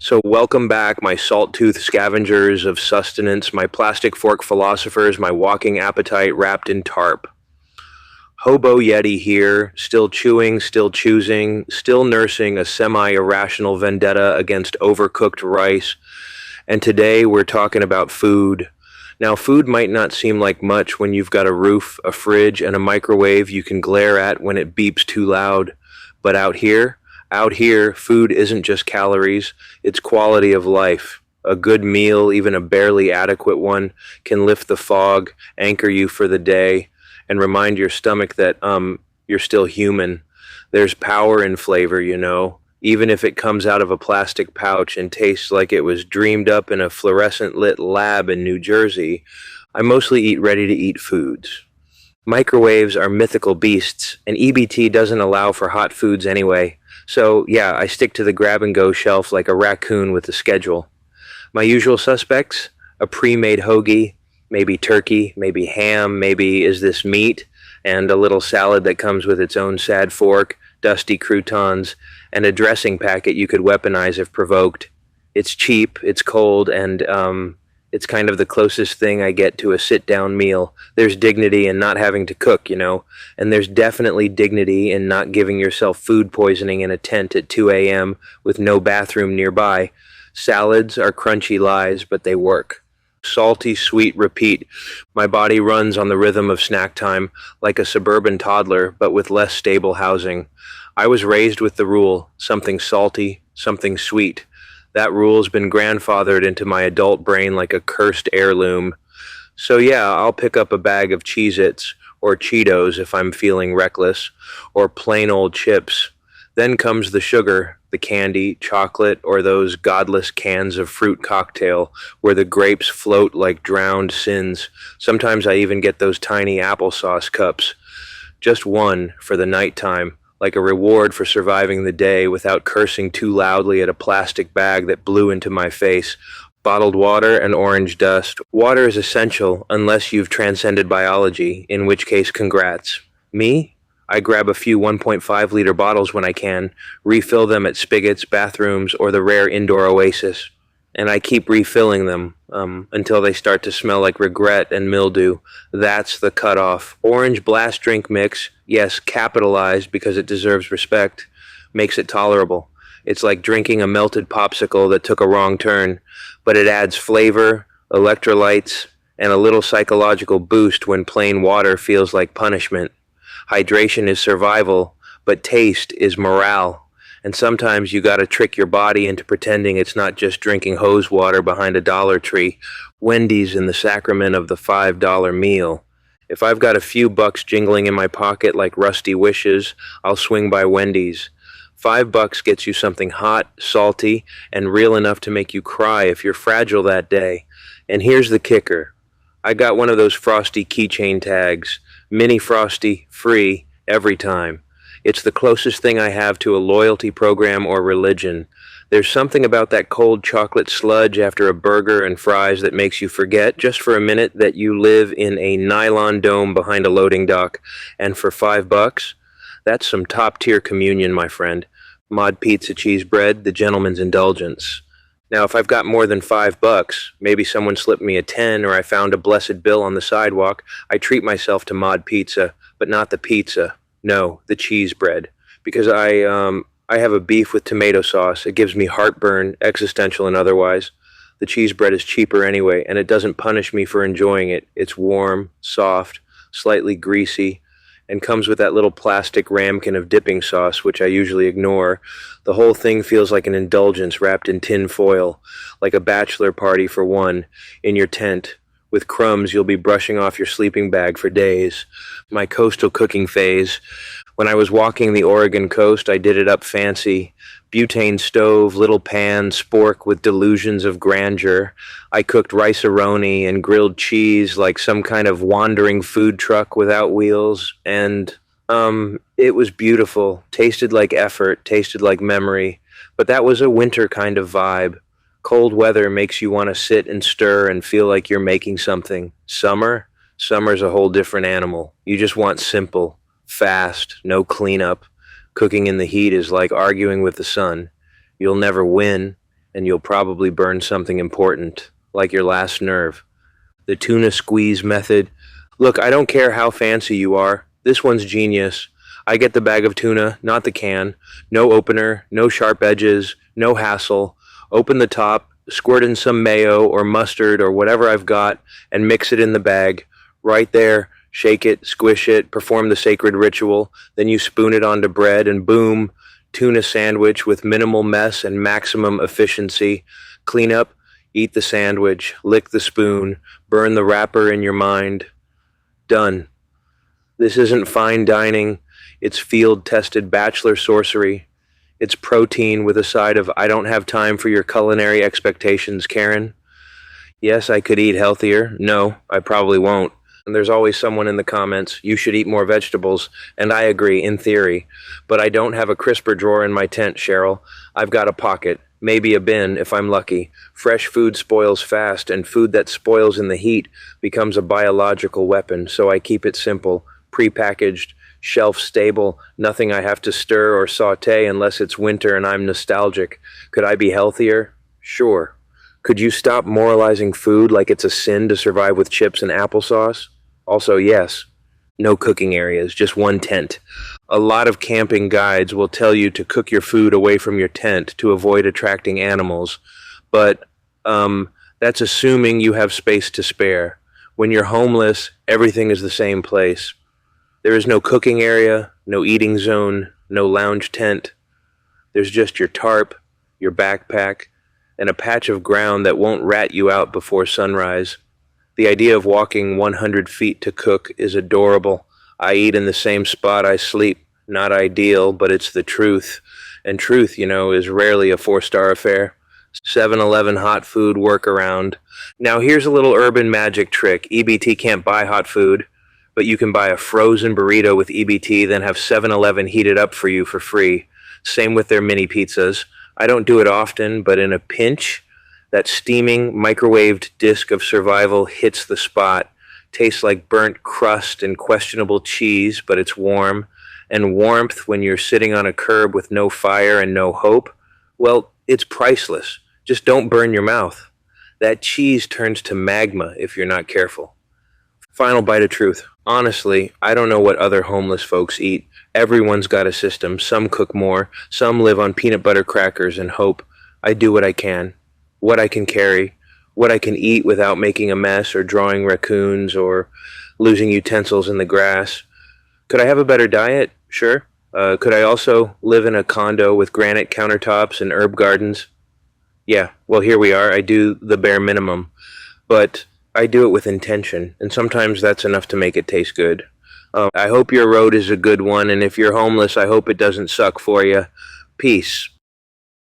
So welcome back, my salt-toothed scavengers of sustenance, my plastic fork philosophers, my walking appetite wrapped in tarp. Hobo Yeti here, still chewing, still choosing, still nursing a semi-irrational vendetta against overcooked rice. And today we're talking about food. Now, food might not seem like much when you've got a roof, a fridge, and a microwave you can glare at when it beeps too loud. But out here, food isn't just calories, it's quality of life. A good meal, even a barely adequate one, can lift the fog, anchor you for the day, and remind your stomach that, you're still human. There's power in flavor, even if it comes out of a plastic pouch and tastes like it was dreamed up in a fluorescent lit lab in New Jersey. I mostly eat ready-to-eat foods. Microwaves are mythical beasts, and EBT doesn't allow for hot foods anyway. So, yeah, I stick to the grab-and-go shelf like a raccoon with a schedule. My usual suspects? A pre-made hoagie, maybe turkey, maybe ham, maybe is this meat, and a little salad that comes with its own sad fork, dusty croutons, and a dressing packet you could weaponize if provoked. It's cheap, it's cold, and, it's kind of the closest thing I get to a sit-down meal. There's dignity in not having to cook, and there's definitely dignity in not giving yourself food poisoning in a tent at 2 a.m. with no bathroom nearby. Salads are crunchy lies, but they work. Salty, sweet, repeat. My body runs on the rhythm of snack time, like a suburban toddler, but with less stable housing. I was raised with the rule, something salty, something sweet. That rule's been grandfathered into my adult brain like a cursed heirloom. So yeah, I'll pick up a bag of Cheez-Its, or Cheetos if I'm feeling reckless, or plain old chips. Then comes the sugar, the candy, chocolate, or those godless cans of fruit cocktail where the grapes float like drowned sins. Sometimes I even get those tiny applesauce cups. Just one for the nighttime, like a reward for surviving the day without cursing too loudly at a plastic bag that blew into my face. Bottled water and orange dust. Water is essential unless you've transcended biology, in which case congrats. Me? I grab a few 1.5-liter bottles when I can, refill them at spigots, bathrooms, or the rare indoor oasis. And I keep refilling them until they start to smell like regret and mildew. That's the cutoff. Orange blast drink mix, yes, capitalized because it deserves respect, makes it tolerable. It's like drinking a melted popsicle that took a wrong turn, but it adds flavor, electrolytes, and a little psychological boost when plain water feels like punishment. Hydration is survival, but taste is morale. And sometimes you gotta trick your body into pretending it's not just drinking hose water behind a Dollar Tree. Wendy's in the sacrament of the $5 meal. If I've got a few bucks jingling in my pocket like rusty wishes, I'll swing by Wendy's. $5 gets you something hot, salty, and real enough to make you cry if you're fragile that day. And here's the kicker. I got one of those Frosty keychain tags. Mini Frosty, free, every time. It's the closest thing I have to a loyalty program or religion. There's something about that cold chocolate sludge after a burger and fries that makes you forget, just for a minute, that you live in a nylon dome behind a loading dock. And for $5, that's some top-tier communion, my friend. Mod pizza cheese bread, the gentleman's indulgence. Now, if I've got more than $5, maybe someone slipped me a 10 or I found a blessed bill on the sidewalk, I treat myself to mod pizza, but not the pizza. No, the cheese bread. Because I have a beef with tomato sauce. It gives me heartburn, existential and otherwise. The cheese bread is cheaper anyway, and it doesn't punish me for enjoying it. It's warm, soft, slightly greasy, and comes with that little plastic ramekin of dipping sauce, which I usually ignore. The whole thing feels like an indulgence wrapped in tin foil, like a bachelor party for one, in your tent. With crumbs, you'll be brushing off your sleeping bag for days. My coastal cooking phase. When I was walking the Oregon coast, I did it up fancy. Butane stove, little pan, spork with delusions of grandeur. I cooked rice-a-roni and grilled cheese like some kind of wandering food truck without wheels. And, it was beautiful. Tasted like effort, tasted like memory. But that was a winter kind of vibe. Cold weather makes you want to sit and stir and feel like you're making something. Summer's a whole different animal. You just want simple, fast, no cleanup. Cooking in the heat is like arguing with the sun. You'll never win, and you'll probably burn something important, like your last nerve. The tuna squeeze method. Look, I don't care how fancy you are. This one's genius. I get the bag of tuna, not the can. No opener, no sharp edges, no hassle. Open the top, squirt in some mayo or mustard or whatever I've got, and mix it in the bag. Right there, shake it, squish it, perform the sacred ritual. Then you spoon it onto bread, and boom, tuna sandwich with minimal mess and maximum efficiency. Clean up, eat the sandwich, lick the spoon, burn the wrapper in your mind. Done. This isn't fine dining. It's field-tested bachelor sorcery. It's protein with a side of I don't have time for your culinary expectations, Karen. Yes, I could eat healthier. No, I probably won't. And there's always someone in the comments, you should eat more vegetables, and I agree, in theory. But I don't have a crisper drawer in my tent, Cheryl. I've got a pocket, maybe a bin if I'm lucky. Fresh food spoils fast, and food that spoils in the heat becomes a biological weapon, so I keep it simple, prepackaged, shelf-stable, nothing I have to stir or saute unless it's winter and I'm nostalgic. Could I be healthier? Sure. Could you stop moralizing food like it's a sin to survive with chips and applesauce? Also, yes. No cooking areas, just one tent. A lot of camping guides will tell you to cook your food away from your tent to avoid attracting animals, but that's assuming you have space to spare. When you're homeless, everything is the same place. There is no cooking area, no eating zone, no lounge tent. There's just your tarp, your backpack, and a patch of ground that won't rat you out before sunrise. The idea of walking 100 feet to cook is adorable. I eat in the same spot I sleep. Not ideal, but it's the truth. And truth, is rarely a 4-star affair. 7-Eleven hot food workaround. Now here's a little urban magic trick. EBT can't buy hot food, but you can buy a frozen burrito with EBT, then have 7-Eleven heat it up for you for free. Same with their mini pizzas. I don't do it often, but in a pinch, that steaming, microwaved disc of survival hits the spot. Tastes like burnt crust and questionable cheese, but it's warm. And warmth when you're sitting on a curb with no fire and no hope, well, it's priceless. Just don't burn your mouth. That cheese turns to magma if you're not careful. Final bite of truth. Honestly, I don't know what other homeless folks eat. Everyone's got a system. Some cook more. Some live on peanut butter crackers and hope. I do what I can. What I can carry. What I can eat without making a mess or drawing raccoons or losing utensils in the grass. Could I have a better diet? Sure. Could I also live in a condo with granite countertops and herb gardens? Yeah, well, here we are. I do the bare minimum. But I do it with intention, and sometimes that's enough to make it taste good. I hope your road is a good one, and if you're homeless, I hope it doesn't suck for you. Peace.